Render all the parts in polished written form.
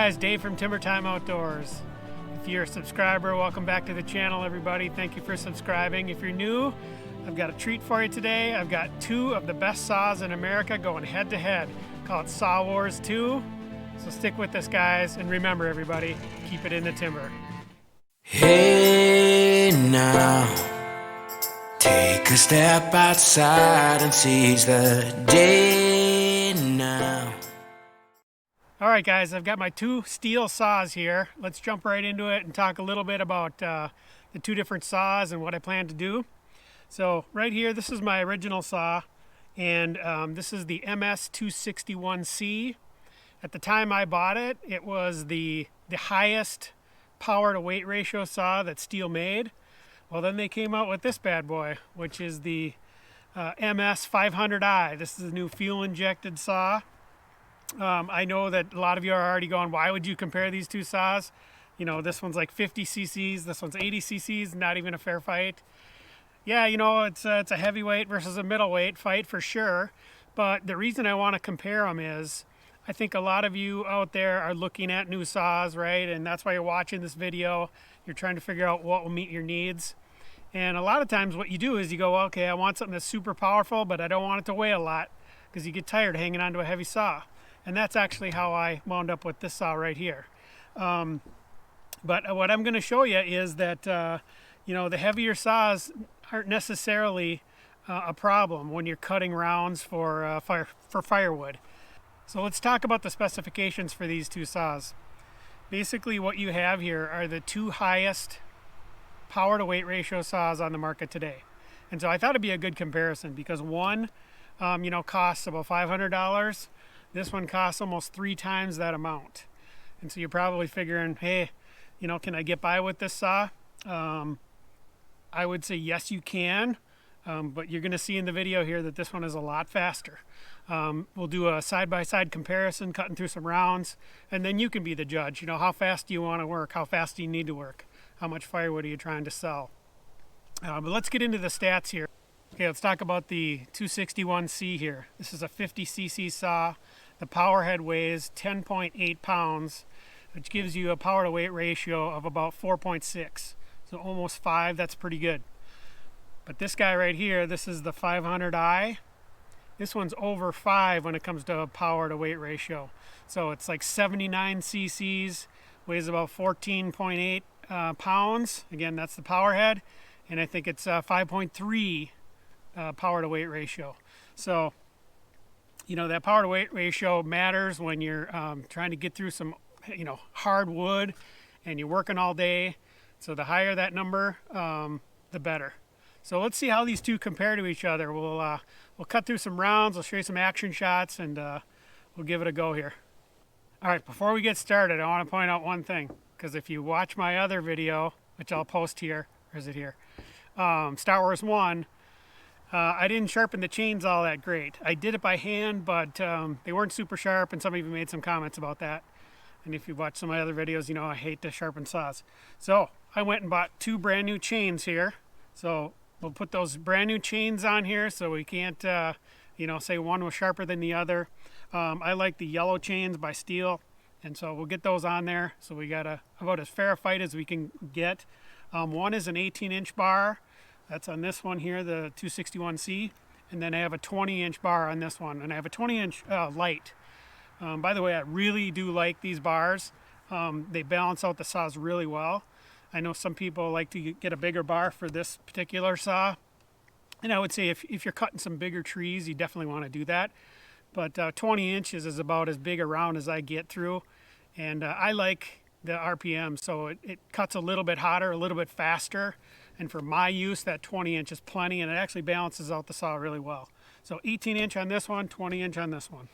guys, Dave from Timber Time Outdoors. If you're a subscriber, welcome back to the channel, everybody. Thank you for subscribing. If you're new, I've got a treat for you today. I've got two of the best saws in America going head to head. Call it Saw Wars 2. So stick with us, guys, and remember, everybody, keep it in the timber. Hey now, take a step outside and seize the day now. All right, guys, I've got my two Stihl saws here. Let's jump right into it and talk a little bit about the two different saws and what I plan to do. So right here, this is my original saw, and this is the MS-261C. At the time I bought it, it was the highest power to weight ratio saw that Stihl made. Well, then they came out with this bad boy, which is the MS-500i. This is a new fuel injected saw. I know that a lot of you are already going, why would you compare these two saws? You know, this one's like 50 cc's, this one's 80 cc's, not even a fair fight. Yeah, you know, it's a heavyweight versus a middleweight fight for sure. But the reason I want to compare them is I think a lot of you out there are looking at new saws, right? And that's why you're watching this video. You're trying to figure out what will meet your needs. And a lot of times what you do is you go, okay, I want something that's super powerful, but I don't want it to weigh a lot, because you get tired hanging onto a heavy saw. And that's actually how I wound up with this saw right here. But what I'm going to show you is that, you know, the heavier saws aren't necessarily a problem when you're cutting rounds for firewood. So let's talk about the specifications for these two saws. Basically what you have here are the two highest power to weight ratio saws on the market today. And so I thought it'd be a good comparison, because one, you know, costs about $500. This one costs almost 3 times that amount. And so you're probably figuring, hey, you know, can I get by with this saw? I would say yes, you can. But you're going to see in the video here that this one is a lot faster. We'll do a side-by-side comparison, cutting through some rounds, and then you can be the judge. You know, how fast do you want to work? How fast do you need to work? How much firewood are you trying to sell? But let's get into the stats here. Okay, let's talk about the 261C here. This is a 50 cc saw. The power head weighs 10.8 pounds, which gives you a power to weight ratio of about 4.6. So almost 5, that's pretty good. But this guy right here, this is the 500i. This one's over 5 when it comes to power to weight ratio. So it's like 79 cc's, weighs about 14.8 pounds. Again, that's the power head. And I think it's 5.3 power to weight ratio. So, you know, that power to weight ratio matters when you're trying to get through some, you know, hard wood and you're working all day. So the higher that number, the better. So let's see how these two compare to each other. We'll cut through some rounds, I'll show you some action shots, and we'll give it a go here. All right, before we get started, I want to point out one thing, because if you watch my other video, which I'll post here, or is it here? Star Wars 1, I didn't sharpen the chains all that great. I did it by hand, but they weren't super sharp, and some of you made some comments about that. And if you watch some of my other videos, you know I hate to sharpen saws. So I went and bought 2 brand new chains here. So we'll put those brand new chains on here, so we can't, you know, say one was sharper than the other. I like the yellow chains by Stihl, and so we'll get those on there. So we got about as fair a fight as we can get. One is an 18-inch bar. That's on this one here, the 261C. And then I have a 20-inch bar on this one, and I have a 20-inch light. By the way, I really do like these bars. They balance out the saws really well. I know some people like to get a bigger bar for this particular saw. And I would say if you're cutting some bigger trees, you definitely want to do that. But 20 inches is about as big a round as I get through. And I like the RPM, so it cuts a little bit hotter, a little bit faster. And for my use, that 20 inch is plenty, and it actually balances out the saw really well. So 18 inch on this one, 20 inch on this one.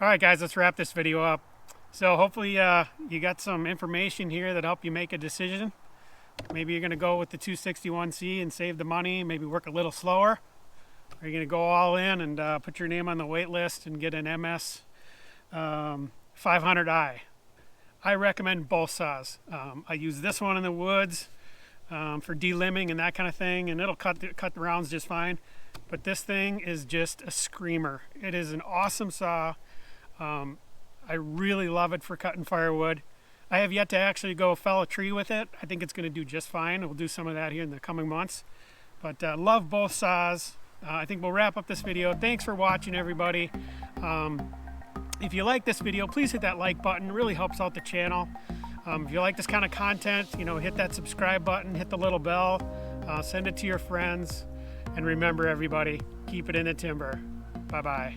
All right, guys, let's wrap this video up. So hopefully you got some information here that help you make a decision. Maybe you're going to go with the 261C and save the money, maybe work a little slower. Or you're going to go all in and put your name on the wait list and get an MS 500i. I recommend both saws. I use this one in the woods for delimbing and that kind of thing, and it'll cut the rounds just fine. But this thing is just a screamer. It is an awesome saw. I really love it for cutting firewood. I have yet to actually go fell a tree with it. I think it's going to do just fine. We'll do some of that here in the coming months. But love both saws. I think we'll wrap up this video. Thanks for watching, everybody. If you like this video, please hit that like button. It really helps out the channel. If you like this kind of content, hit that subscribe button, hit the little bell, send it to your friends. And remember, everybody, keep it in the timber. Bye-bye.